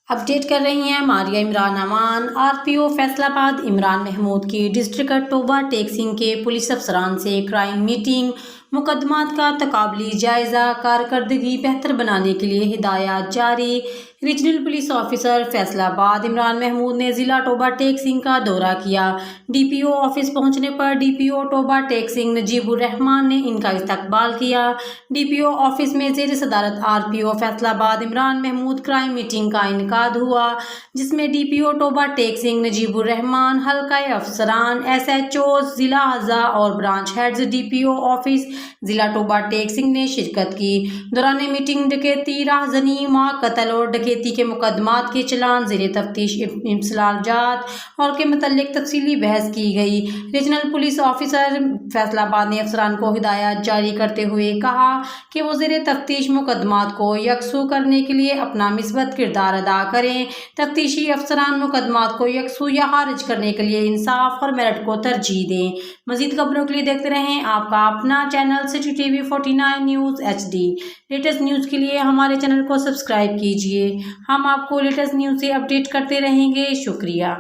Update कर रही हैं मारिया इमरान अमान। आरपीओ फैसलाबाद इमरान महमूद की डिस्ट्रिक्ट टोबा टेक्सिंग के पुलिस अफसरान से क्राइम मीटिंग, मुकदमात का तकाबली जायज़ा, कारकर्दगी बेहतर बनाने के लिए हिदायत जारी। Regional police officer Faisalabad Imran Mahmood ने ज़िला टोबा टेक्सिंग का दौरा किया। डीपीओ ऑफिस पहुंचने पर डीपीओ टोबा टेक्सिंग नजीबुर रहमान ने इनका इस्तकबाल किया। डीपीओ ऑफिस में ज़ेर सदारत RPO Faisalabad Imran Mahmood crime meeting का इनेकाद हुआ, जिसमें डीपीओ टोबा टेक्सिंग नजीबुर रहमान, हल्का अफसरान, एसएचओ, ज़िला अज़ा और ब्रांच हेड्स डीपीओ ऑफिस ज़िला टोबा टेक्सिंग ने शिरकत की। दौरान मीटिंग डकैती, राहज़नी, मां कत्ल और डकैती के मुकदमात के चलान, ज़ेर तफ्तीश इंसलाजात और के मतलब तफसीली बहस की गई। रीजनल पुलिस ऑफिसर फैसलाबाद ने अफसरान को हिदायत जारी करते हुए कहा कि वो ज़ेर तफ्तीश मुकदमात को यकसू करने के लिए अपना मिसबत किरदार अदा करें। तफ्तीशी अफसरान मुकदमात को यकसू या खारिज करने के लिए इंसाफ और मेरिट को तरजीह दें। मज़ीद खबरों के लिए देखते रहें आपका अपना channel city TV 49 news HD। Latest news के लिए हमारे चैनल को सब्सक्राइब कीजिए। हम आपको लेटेस्ट न्यूज़ से अपडेट करते रहेंगे। शुक्रिया।